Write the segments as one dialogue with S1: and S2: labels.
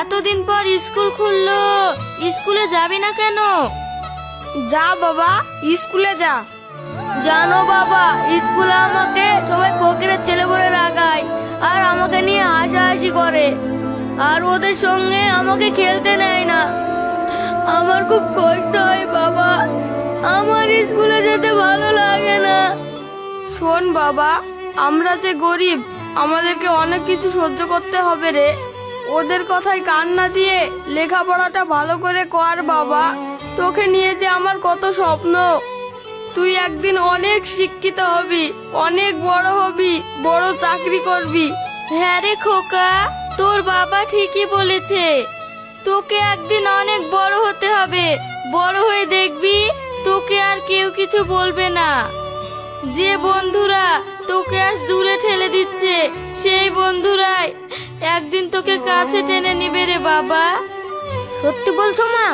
S1: এতদিন পর স্কুল খুললো, স্কুলে যাবি না কেন?
S2: যা বাবা, স্কুলে যা। জানো বাবা, স্কুলে আমাকে সবাই ফকিরের ছেলে বলে রাখায় আর আমাকে নিয়ে হাসাহাসি করে, আর ওদের সঙ্গে আমাকে খেলতে নেয় না। আমার খুব কষ্ট হয় বাবা, আমার স্কুলে যেতে ভালো লাগে না। শোন বাবা, আমরা যে গরিব, আমাদেরকে অনেক কিছু সহ্য করতে হবে রে। ওদের কথায় কান না দিয়ে লেখাপড়াটা ভালো করে কর বাবা। তোকে নিয়ে যে আমার কত স্বপ্ন। তুই একদিন অনেক শিক্ষিত হবি, অনেক বড় হবি, বড় চাকরি করবি।
S1: হ্যাঁ রে খোকা, তোর বাবা ঠিকই বলেছে। তোকে একদিন অনেক বড় হতে হবে, বড় হয়ে দেখবি তোকে আর কেউ কিছু বলবে না। যে বন্ধুরা তোকে আজ দূরে ঠেলে দিচ্ছে, সেই বন্ধুরাই একদিন তোকে কাছে টেনে নিবে রে বাবা।
S2: সত্যি বলছো মা?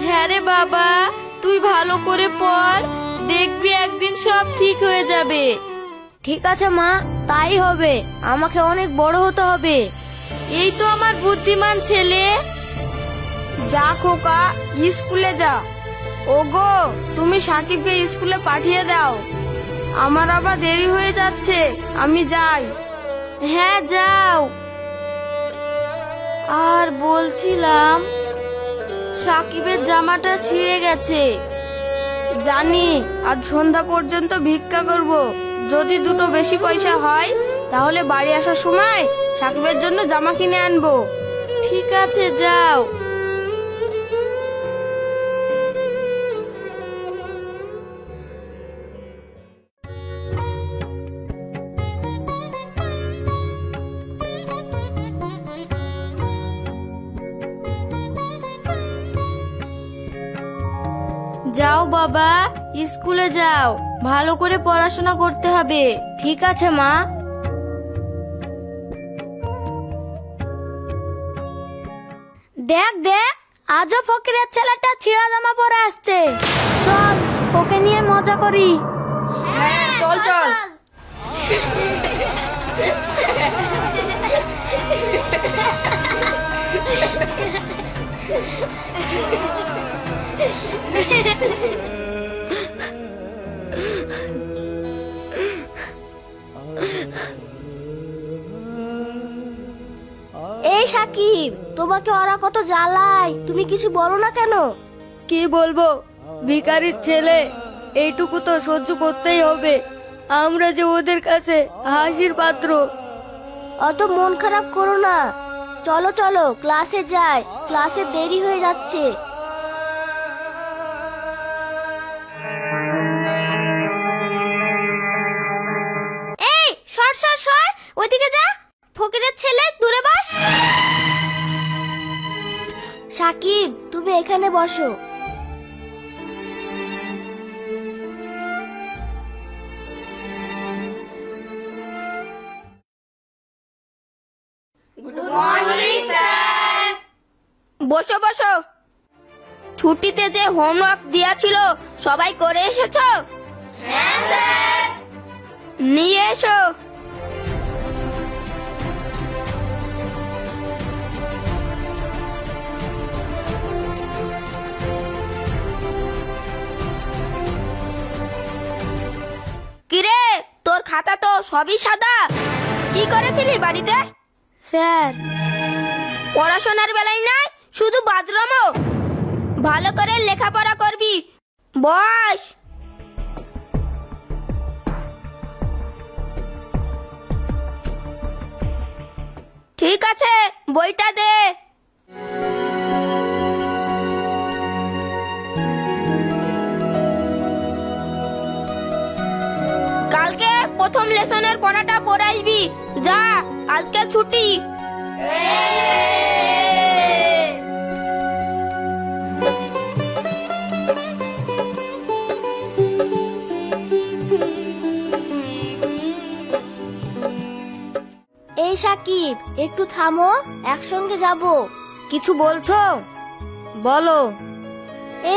S1: হ্যাঁ রে বাবা, তুই ভালো করে পড়, দেখবি একদিন সব ঠিক হয়ে যাবে।
S2: ঠিক আছে মা, তাই হবে। আমাকে অনেক বড় হতে হবে।
S1: এই তো আমার বুদ্ধিমান ছেলে।
S2: যা খোকা, স্কুলে যা। ওগো, তুমি সাকিবকে স্কুলে পাঠিয়ে দাও। আমার আবার দেরি হয়ে যাচ্ছে, আমি যাই।
S1: হ্যাঁ যাও। আর বলছিলাম, সাকিবের জামাটা ছিঁড়ে গেছে।
S2: জানি, আজ সন্ধ্যা পর্যন্ত ভিক্ষা করব। যদি দুটো বেশি পয়সা হয় তাহলে বাড়ি আসার সময় সাকিবের জন্য জামা কিনে আনবো।
S1: ঠিক আছে, যাও। যাও বাবা, স্কুলে যাও, ভালো করে পড়াশোনা করতে হবে।
S2: ঠিক আছে মা। দেখ দেখ, আজও ফকিরের ছেলেটা ছিঁড়া জামা পরে আসছে। চল, ওকে নিয়ে মজা করি। হ্যাঁ, চল চল। এই সাকিব, তোমাকে ওরা কত জ্বালায়, তুমি কিছু বলো না কেন? কি বলবো, ভিখারির ছেলে, এইটুকু তো সহ্য করতেই হবে। আমরা যে ওদের কাছে হাসির পাত্র। অত মন খারাপ করো না। চলো চলো, ক্লাসে যাই, ক্লাসে দেরি হয়ে যাচ্ছে। এই সর সর সর, ওইদিকে যা। ফকিরের ছেলে, দূরে বস। সাকিব, তুমি এখানে বসো। Good morning sir. বসো বসো। ছুটিতে যে হোমওয়ার্ক দেয়া ছিল সবাই করে এসেছো? হ্যাঁ স্যার। নিয়ে এসো। কিরে, তোর খাতা তো সবই সাদা। কি করেছিলি বাড়িতে? স্যার, পড়াশোনার বেলায় নাই, শুধু বাথরুমও। ভালো করে লেখাপড়া করবি। বস। ঠিক আছে, বইটা দে। কালকে প্রথম লেসনের পড়াটা পড়ে আসবি। যা, আজকে ছুটি। এই সাকিব, একটু থামো, একসঙ্গে যাব। কিছু বলছো? বলো।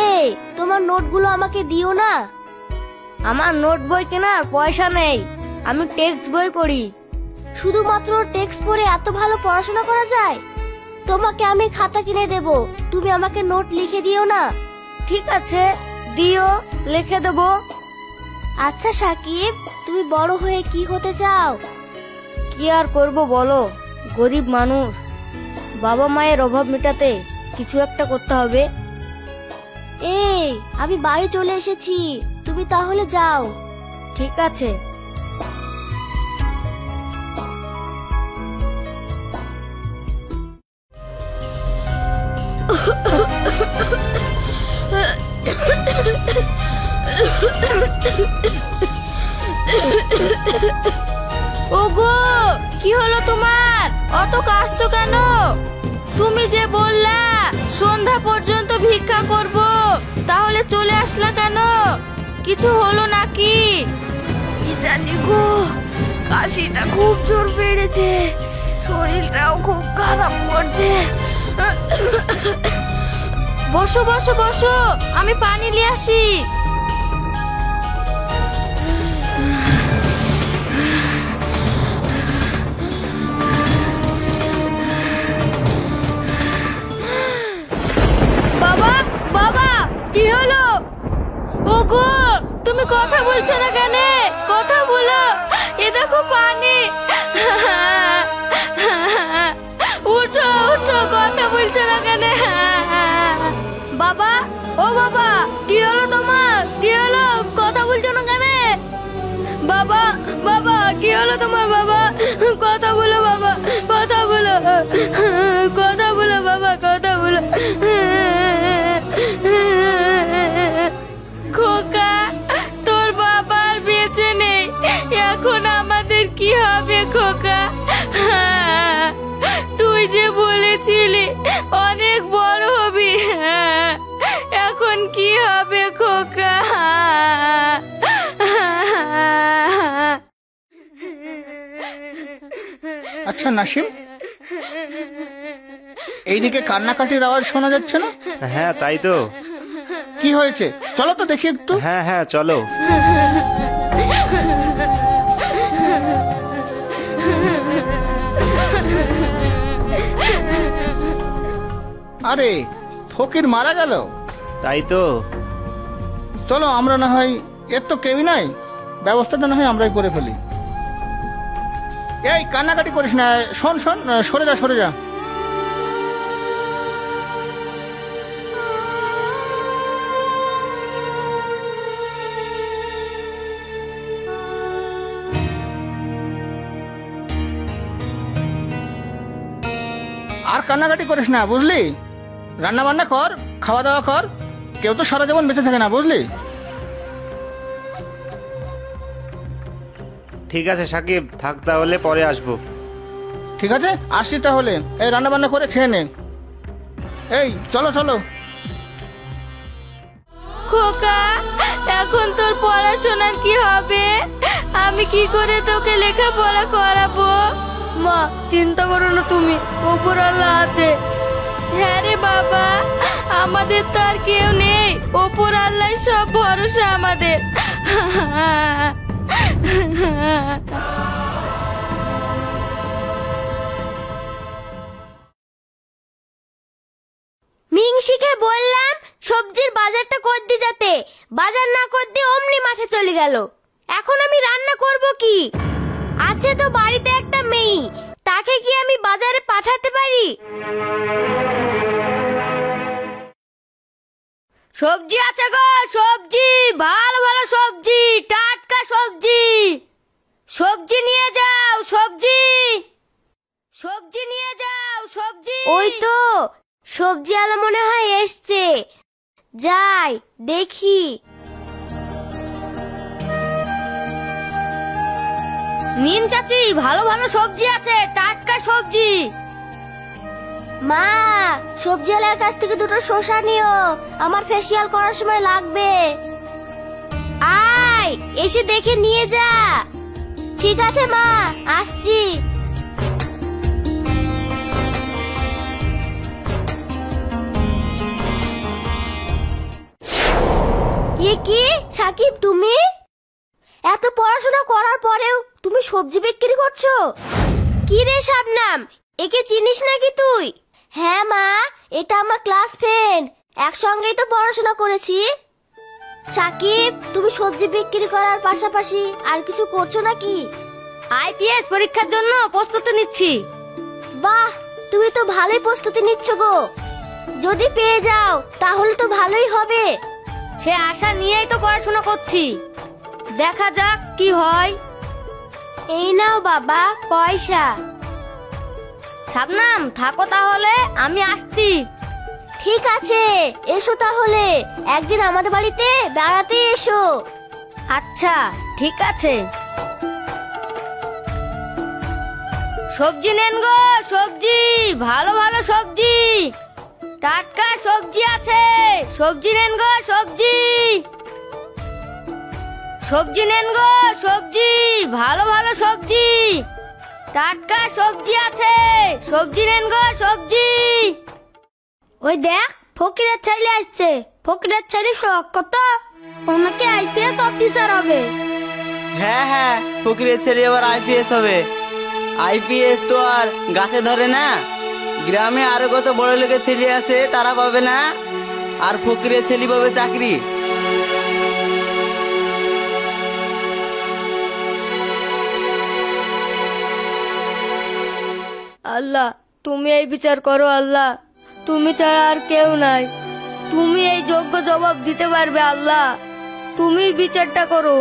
S2: এই, তোমার নোটগুলো আমাকে দিও না। আমার নোট বই কেনার পয়সা নেই, আমি টেক্সট বই পড়ি। শুধুমাত্র টেক্সট পড়ে এত ভালো পড়াশোনা করা যায়?
S3: তোমাকে আমি খাতা কিনে দেব, তুমি আমাকে নোট লিখে দিও না।
S2: ঠিক আছে, দিও, লিখে দেবো।
S3: আচ্ছা সাকিব, তুমি বড় হয়ে কি হতে চাও?
S2: কি আর করব বলো, গরিব মানুষ, বাবা মায়ের অভাব মেটাতে কিছু একটা করতে হবে।
S3: এই, আমি বাড়ি চলে এসেছি, তুমি তাহলে যাও।
S2: ঠিক আছে।
S1: ওগো, কি হলো তোমার? অত কাঁদছো কেন? তুমি যে বললা সন্ধ্যা পর্যন্ত ভিক্ষা করব, তাহলে চলে আসলা কেন? কিছু হলো নাকি?
S2: কি জানি গো, কাশিটা খুব জোর বেড়েছে, শরীরটাও খুব খারাপ করছে।
S1: বসো বসো বসো, আমি পানি নিয়ে আসি।
S2: বাবা, বাবা, কি হলো?
S1: ওগো, তুমি কথা বলছো না কেন? কথা বলো। এ দেখো পানি। উঠো উঠো, কথা বলছো না কেন?
S2: বাবা, ও বাবা, কি হলো তোমার? কি হলো, কথা বলছো না কেন? বাবা, বাবা, কি হলো তোমার? বাবা, কথা বলো বাবা, কথা বলো, কথা বলো বাবা, কথা বলো।
S1: খোকা, তোর বাবা আর বেঁচে নেই, এখন আমাদের কি হবে খোকা? তুই যে বলেছিলি অনেক বড় হবি, এখন কি হবে খোকা?
S4: আচ্ছা নাসিম, এইদিকে কান্নাকাটির আওয়াজ শোনা যাচ্ছে না?
S5: হ্যাঁ তাই তো।
S4: কি হয়েছে, চলো তো দেখি একটু।
S5: হ্যাঁ হ্যাঁ চলো।
S4: আরে, ফকির মারা গেল?
S5: তাই তো।
S4: চলো, আমরা না হয়, এর তো কেউই নাই, ব্যবস্থাটা না হয় আমরাই করে ফেলি। এই কান্নাকাটি করিস না, শোন শোন, সরে যা সরে যা। আর কান্নাকাটি করিস না, বুঝলি? রান্না বান্না কর, খাওয়া দাওয়া কর, কেউ তো সারা জীবন বেঁচে থাকে না, বুঝলি?
S5: ঠিক আছে সাকিব, থাক তাহলে, পরে আসবো।
S4: ঠিক আছে, আসছি তাহলে। এই রান্না বান্না করে খেয়ে নে। এই চলো চলো।
S1: খোকা, এখন তোর পড়াশোনার কি হবে? আমি কি করে তোকে লেখাপড়া করাবো?
S2: মা, চিন্তা করো না তুমি, ওপর আল্লাহ আছে।
S1: হ্যাঁ রে বাবা, আমাদের তো আর কেউ নেই, ওপর আল্লাহ সব ভরসা আমাদের।
S3: মিংসিকে বললাম সবজির বাজারটা করে দি, যাতে বাজার না করে দিয়ে অমনি মাঠে চলে গেল। এখন আমি রান্না করব কি? আছে তো বাড়িতে একটা মেয়ে, তাকে কি আমি বাজারে পাঠাতে পারি?
S2: সবজি আছে গো, সবজি, ভালো ভালো সবজি, টাটকা সবজি। সবজি নিয়ে যাও, সবজি, সবজি নিয়ে যাও, সবজি।
S3: ওই তো সবজি আলা মনে হয় এসছে, যাই দেখি।
S2: নিন চাচি, ভালো ভালো সবজি আছে, টাটকা সবজি।
S3: মা, সবজি আলার কাছ থেকে দুটো শসা নিও, আমার ফেসিয়াল করার সময় লাগবে। আয়, এসে দেখে নিয়ে যা। ঠিক আছে মা, আসছি। এ কি সাকিব, তুমি এত পড়াশোনা করার পরেও তুমি সবজি বিক্রি করছো? কি রে শাবনাম, একে চিনিস নাকি তুই? হ্যাঁ মা, এটা আমার ক্লাস ফ্রেন্ড, একসঙ্গেই তো পড়াশোনা করেছি। সাকিব, তুমি সবজি বিক্রি করার পাশাপাশি আর কিছু করছো নাকি?
S2: আইপিএস পরীক্ষার জন্য প্রস্তুতি নিচ্ছি।
S3: বাহ, তুমি তো ভালোই প্রস্তুতি নিচ্ছ গো। যদি পেয়ে যাও তাহলে তো ভালোই হবে।
S2: সে আশা নিয়েই তো পড়াশোনা করছি, দেখা যাক কি হয়।
S3: এই নাও বাবা পয়সা।
S2: শাবনাম, থাকো তাহলে, আমি আসছি।
S3: ঠিক আছে, এসো তাহলে, একদিন আমাদের বাড়িতে বেড়াতে এসো।
S2: আচ্ছা ঠিক আছে। সবজি নেন গো, সবজি, ভালো ভালো সবজি, টাটকা সবজি আছে, সবজি নেন গো, সবজি। সবজি নেন গো, সবজি, ভালো ভালো সবজি, টাটকা সবজি আছে, সবজি নেন গো, সবজি।
S3: ওই দেখ, ফকিরের ছেলে আসছে। ফকিরের ছেলে শখ কত, ওনাকে আইপিএস অফিসার হবে।
S6: হ্যাঁ হ্যাঁ, ফকিরের ছেলে এবার আইপিএস হবে। আইপিএস তো আর গাছে ধরে না, গ্রামে আরো কত বড় লোকের ছেলে আছে, তারা পাবে না, আর ফকিরের ছেলে পাবে চাকরি।
S2: আল্লাহ, তুমি এই বিচার করো। আল্লাহ, তুমি ছাড়া আর কেউ নাই, তুমি এই যোগ্য জবাব দিতে পারবে। আল্লাহ, তুমি বিচারটা করো।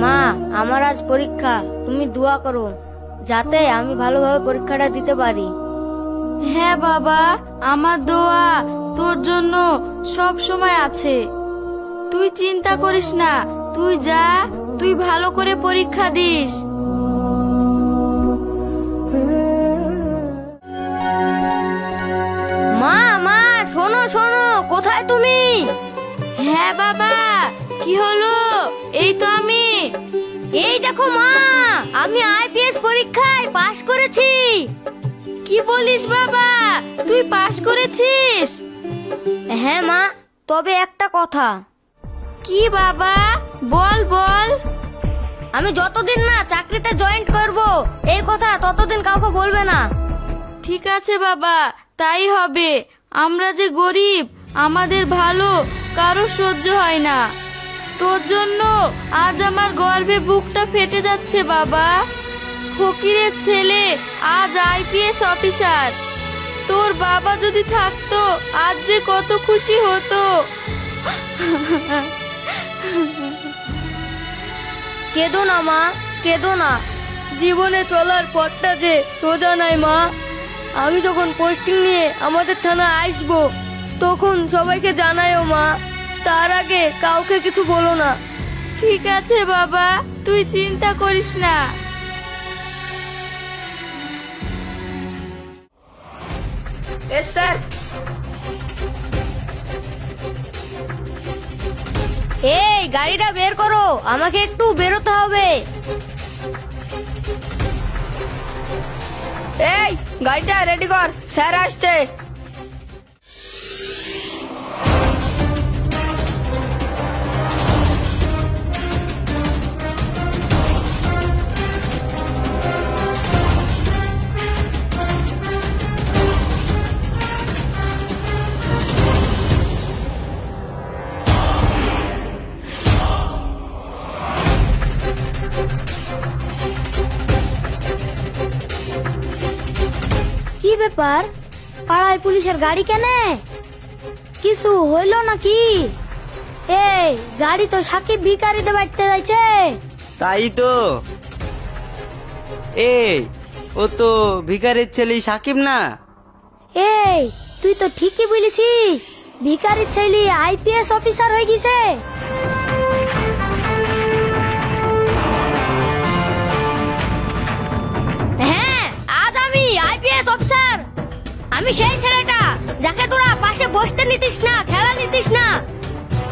S2: মা, আমার আজ পরীক্ষা, তুমি দোয়া করো যাতে আমি ভালোভাবে পরীক্ষাটা দিতে পারি।
S1: হ্যাঁ বাবা, আমার দোয়া তোর জন্য সব সময় আছে। তুই চিন্তা করিস না, তুই যা, তুই ভালো করে পরীক্ষা দিস।
S2: মা, মা, শোনো শোনো, কোথায় তুমি?
S1: হ্যাঁ বাবা, কি হলো? এই তো আমি।
S2: এই দেখো মা, আমি আইপিএস পরীক্ষায় পাশ করেছি।
S1: কি বলিস বাবা, তুই পাশ করেছিস?
S2: হ্যাঁ মা, তবে একটা কথা।
S1: কি বাবা, বল বল।
S2: আমি যতদিন না চাকরিতে জয়েন্ট করব, এই কথা ততদিন কাউকে বলবে না।
S1: ঠিক আছে বাবা, তাই হবে। আমরা যে গরিব, আমাদের ভালো কারো সহ্য হয় না। তোর জন্য আজ আমার গর্বে বুকটা ফেটে যাচ্ছে বাবা। ফকিরের ছেলে আজ আইপিএস অফিসার। তোর বাবা যদি থাকতো, আজ যে কত খুশি হতো।
S2: কেঁদো না মা, কেঁদো না। জীবনে চলার পথটা যে সোজা নাই মা। আমি যখন পোস্টিং নিয়ে আমাদের থানায় আসবো, তখন সবাইকে জানাইও মা। তার আগে কাউকে কিছু বলো না।
S1: ঠিক আছে বাবা, তুই চিন্তা করিস না।
S2: S sir. এই গাড়িটা বের করো, আমাকে একটু বেরোতে হবে। এই গাড়িটা রেডি কর, স্যার আসছে।
S3: কি ব্যাপার, পাড়ায় পুলিশের গাড়ি কেনে? কিছু হইল নাকি? এই গাড়ি তো সাকিব ভিখারিতে বাড়তে যাচ্ছে।
S6: তাই তো। এই, ও তো ভিখারির ছেলে সাকিব না?
S3: এই তুই তো ঠিকই বলেছি, ভিখারির ছেলে আইপিএস অফিসার হয়ে গেছে।
S2: হ্যাঁ, আজ আমি আইপিএস অফিসার। আমি সেই ছেলেটা যাকে তোরা পাশে বসতে নিতিস না, খেলা নিতিস না,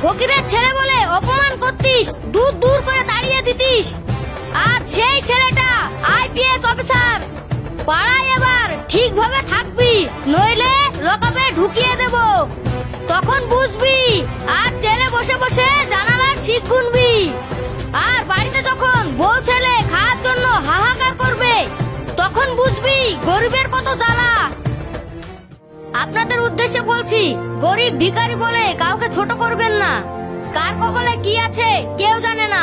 S2: ফকিরের ছেলে বলে অপমান করতিস, দূর দূর করে তাড়িয়ে দিতিস। আজ সেই ছেলেটা আইপিএস অফিসার। পাড়ায় এবার ঠিকভাবে থাকবি, নইলে লকআপে ঢুকিয়ে দেব। তখন বুঝবি। আর জেলে বসে বসে জানালার শীত গুনবি। আর বাড়িতে যখন বউ ছেলে খাওয়ার জন্য হাহাকার করবে, তখন বুঝবি গরিবের কত জ্বালা। আপনাদের উদ্দেশ্যে বলছি, গরিব ভিখারি বলে কাউকে ছোট করবেন না। কার কপালে কি আছে কেউ জানে না।